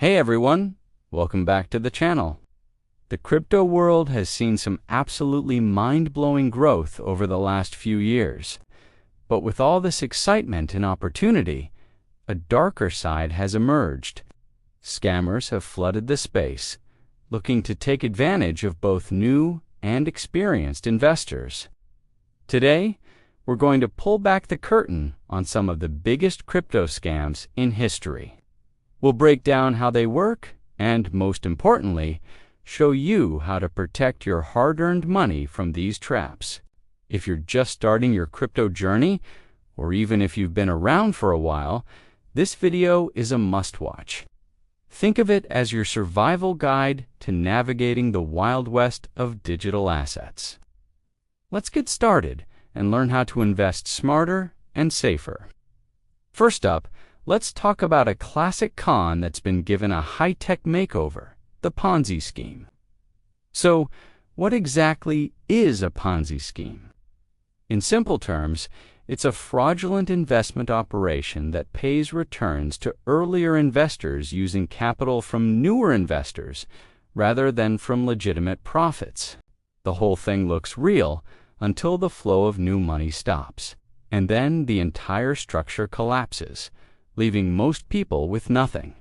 Hey everyone, welcome back to the channel. The crypto world has seen some absolutely mind-blowing growth over the last few years. But with all this excitement and opportunity, a darker side has emerged. Scammers have flooded the space, looking to take advantage of both new and experienced investors. Today, we're going to pull back the curtain on some of the biggest crypto scams in history. We'll break down how they work and, most importantly, show you how to protect your hard-earned money from these traps. If you're just starting your crypto journey, or even if you've been around for a while, this video is a must-watch. Think of it as your survival guide to navigating the Wild West of digital assets. Let's get started and learn how to invest smarter and safer. First up, let's talk about a classic con that's been given a high-tech makeover, the Ponzi scheme. So, what exactly is a Ponzi scheme? In simple terms, it's a fraudulent investment operation that pays returns to earlier investors using capital from newer investors rather than from legitimate profits. The whole thing looks real until the flow of new money stops, and then the entire structure collapses, leaving most people with nothing.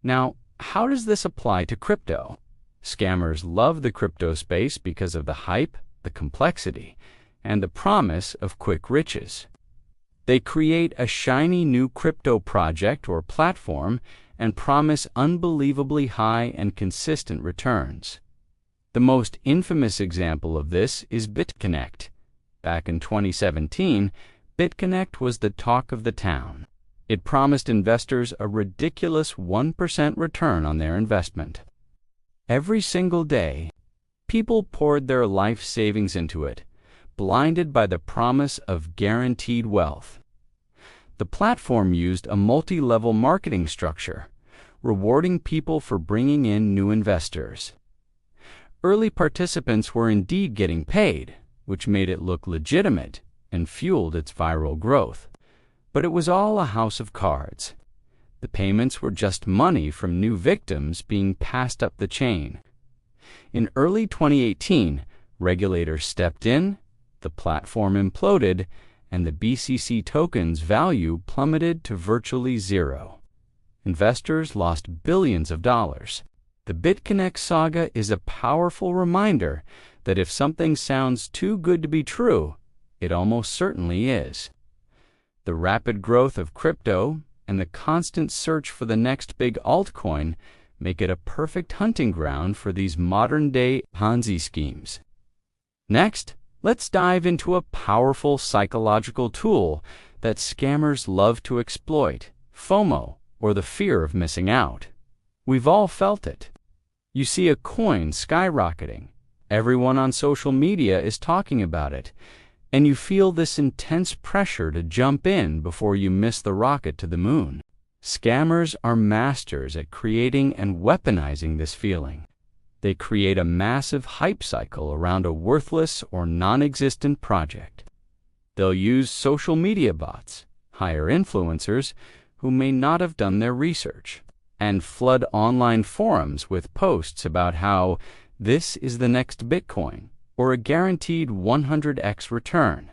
Now, how does this apply to crypto? Scammers love the crypto space because of the hype, the complexity, and the promise of quick riches. They create a shiny new crypto project or platform and promise unbelievably high and consistent returns. The most infamous example of this is BitConnect. Back in 2017, BitConnect was the talk of the town. It promised investors a ridiculous 1% return on their investment. Every single day, people poured their life savings into it, blinded by the promise of guaranteed wealth. The platform used a multi-level marketing structure, rewarding people for bringing in new investors. Early participants were indeed getting paid, which made it look legitimate and fueled its viral growth. But it was all a house of cards. The payments were just money from new victims being passed up the chain. In early 2018, regulators stepped in, the platform imploded, and the BCC token's value plummeted to virtually zero. Investors lost billions of dollars. The BitConnect saga is a powerful reminder that if something sounds too good to be true, it almost certainly is. The rapid growth of crypto and the constant search for the next big altcoin make it a perfect hunting ground for these modern-day Ponzi schemes. Next, let's dive into a powerful psychological tool that scammers love to exploit, FOMO, or the fear of missing out. We've all felt it. You see a coin skyrocketing. Everyone on social media is talking about it, and you feel this intense pressure to jump in before you miss the rocket to the moon. Scammers are masters at creating and weaponizing this feeling. They create a massive hype cycle around a worthless or non-existent project. They'll use social media bots, hire influencers who may not have done their research, and flood online forums with posts about how this is the next Bitcoin, or a guaranteed 100x return.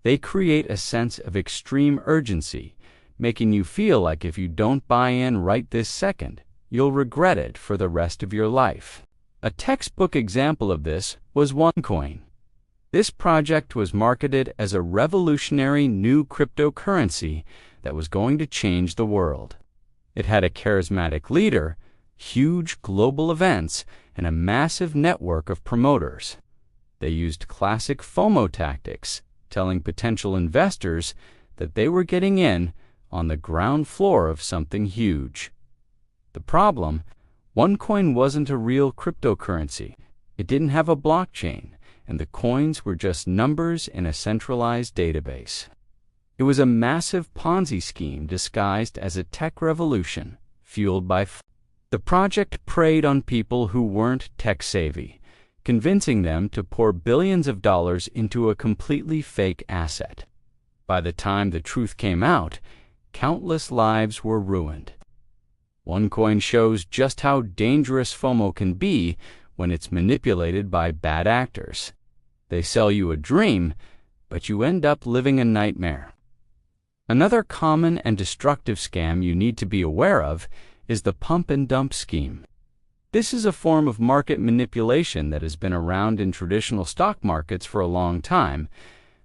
They create a sense of extreme urgency, making you feel like if you don't buy in right this second, you'll regret it for the rest of your life. A textbook example of this was OneCoin. This project was marketed as a revolutionary new cryptocurrency that was going to change the world. It had a charismatic leader, huge global events, and a massive network of promoters. They used classic FOMO tactics, telling potential investors that they were getting in on the ground floor of something huge. The problem, OneCoin wasn't a real cryptocurrency. It didn't have a blockchain, and the coins were just numbers in a centralized database. It was a massive Ponzi scheme disguised as a tech revolution, fueled by The project preyed on people who weren't tech-savvy, convincing them to pour billions of dollars into a completely fake asset. By the time the truth came out, countless lives were ruined. OneCoin shows just how dangerous FOMO can be when it's manipulated by bad actors. They sell you a dream, but you end up living a nightmare. Another common and destructive scam you need to be aware of is the pump and dump scheme. This is a form of market manipulation that has been around in traditional stock markets for a long time,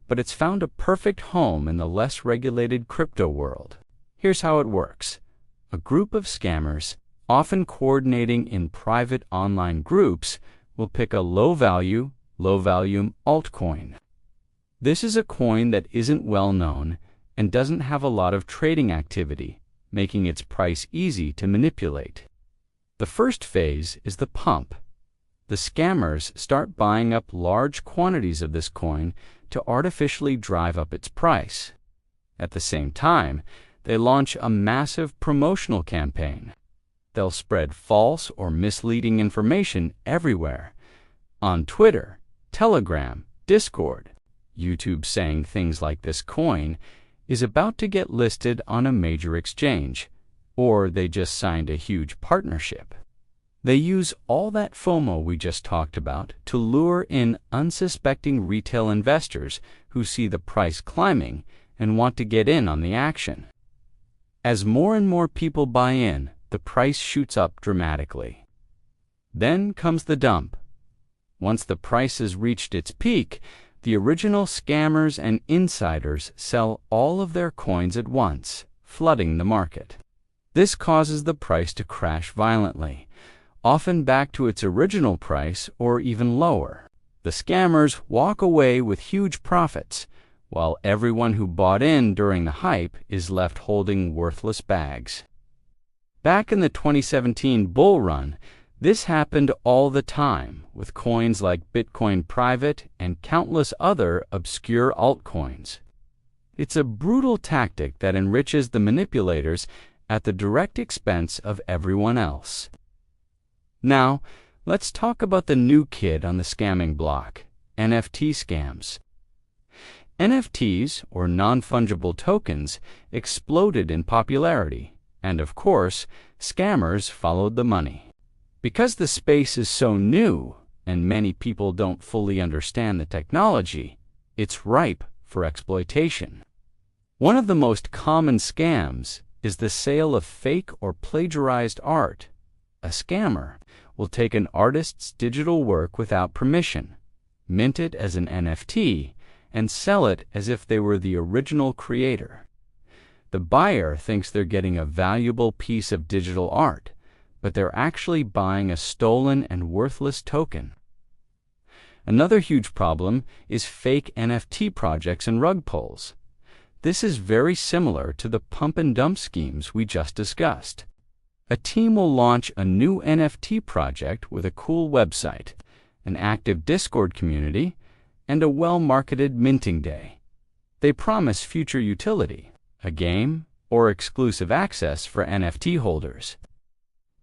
but it's found a perfect home in the less regulated crypto world. Here's how it works. A group of scammers, often coordinating in private online groups, will pick a low-value, low-volume altcoin. This is a coin that isn't well known and doesn't have a lot of trading activity, making its price easy to manipulate. The first phase is the pump. The scammers start buying up large quantities of this coin to artificially drive up its price. At the same time, they launch a massive promotional campaign. They'll spread false or misleading information everywhere. On Twitter, Telegram, Discord, YouTube, saying things like this coin is about to get listed on a major exchange, or they just signed a huge partnership. They use all that FOMO we just talked about to lure in unsuspecting retail investors who see the price climbing and want to get in on the action. As more and more people buy in, the price shoots up dramatically. Then comes the dump. Once the price has reached its peak, the original scammers and insiders sell all of their coins at once, flooding the market. This causes the price to crash violently, often back to its original price or even lower. The scammers walk away with huge profits, while everyone who bought in during the hype is left holding worthless bags. Back in the 2017 bull run, this happened all the time with coins like Bitcoin Private and countless other obscure altcoins. It's a brutal tactic that enriches the manipulators at the direct expense of everyone else. Now, let's talk about the new kid on the scamming block, NFT scams. NFTs, or non-fungible tokens, exploded in popularity, and of course, scammers followed the money. Because the space is so new and many people don't fully understand the technology, it's ripe for exploitation. One of the most common scams is the sale of fake or plagiarized art. A scammer will take an artist's digital work without permission, mint it as an NFT, and sell it as if they were the original creator. The buyer thinks they're getting a valuable piece of digital art, but they're actually buying a stolen and worthless token. Another huge problem is fake NFT projects and rug pulls. This is very similar to the pump and dump schemes we just discussed. A team will launch a new NFT project with a cool website, an active Discord community, and a well-marketed minting day. They promise future utility, a game, or exclusive access for NFT holders.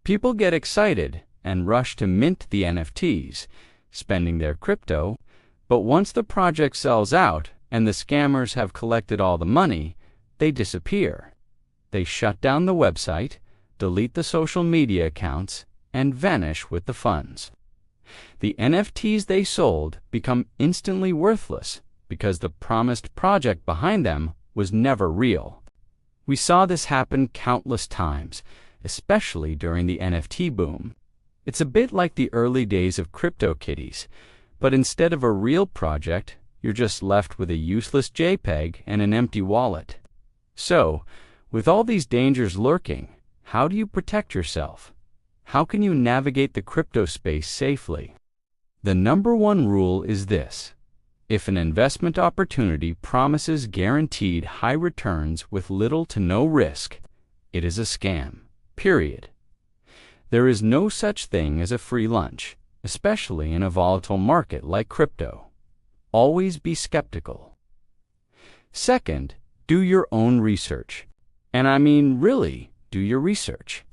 People get excited and rush to mint the NFTs, spending their crypto, but once the project sells out and the scammers have collected all the money, they disappear. They shut down the website, delete the social media accounts, and vanish with the funds. The NFTs they sold become instantly worthless because the promised project behind them was never real. We saw this happen countless times, especially during the NFT boom. It's a bit like the early days of CryptoKitties, but instead of a real project, you're just left with a useless JPEG and an empty wallet. So, with all these dangers lurking, how do you protect yourself? How can you navigate the crypto space safely? The number one rule is this: if an investment opportunity promises guaranteed high returns with little to no risk, it is a scam. Period. There is no such thing as a free lunch, especially in a volatile market like crypto. Always be skeptical. Second, do your own research. And I mean really, do your research.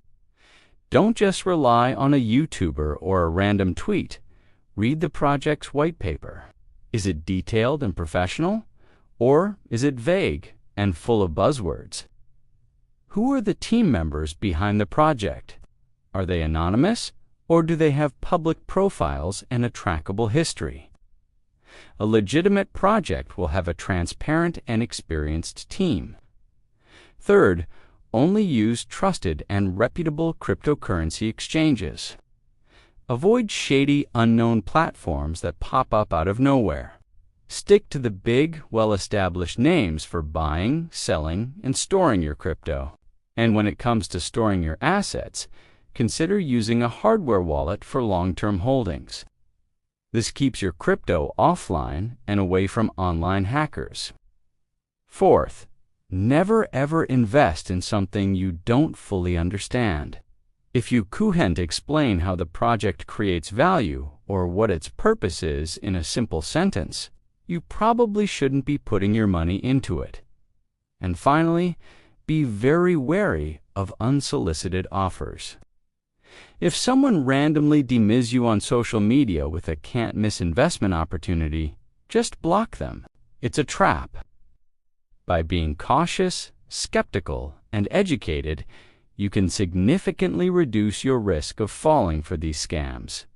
Don't just rely on a YouTuber or a random tweet. Read the project's white paper. Is it detailed and professional? Or is it vague and full of buzzwords? Who are the team members behind the project? Are they anonymous, or do they have public profiles and a trackable history? A legitimate project will have a transparent and experienced team. Third, only use trusted and reputable cryptocurrency exchanges. Avoid shady, unknown platforms that pop up out of nowhere. Stick to the big, well-established names for buying, selling, and storing your crypto. And when it comes to storing your assets, consider using a hardware wallet for long-term holdings. This keeps your crypto offline and away from online hackers. Fourth, never ever invest in something you don't fully understand. If you can't explain how the project creates value or what its purpose is in a simple sentence, you probably shouldn't be putting your money into it. And finally, be very wary of unsolicited offers. If someone randomly demiss you on social media with a can't-miss investment opportunity, just block them. It's a trap. By being cautious, skeptical, and educated, you can significantly reduce your risk of falling for these scams.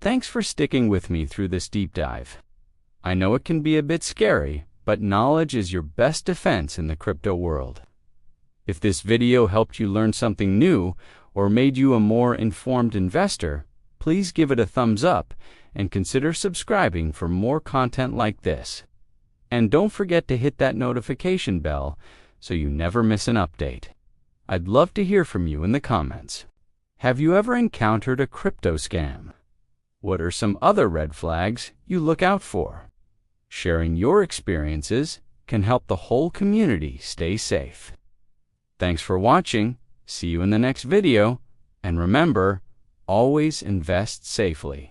Thanks for sticking with me through this deep dive. I know it can be a bit scary, but knowledge is your best defense in the crypto world. If this video helped you learn something new or made you a more informed investor, please give it a thumbs up and consider subscribing for more content like this. And don't forget to hit that notification bell so you never miss an update. I'd love to hear from you in the comments. Have you ever encountered a crypto scam? What are some other red flags you look out for? Sharing your experiences can help the whole community stay safe. Thanks for watching. See you in the next video. And remember, always invest safely.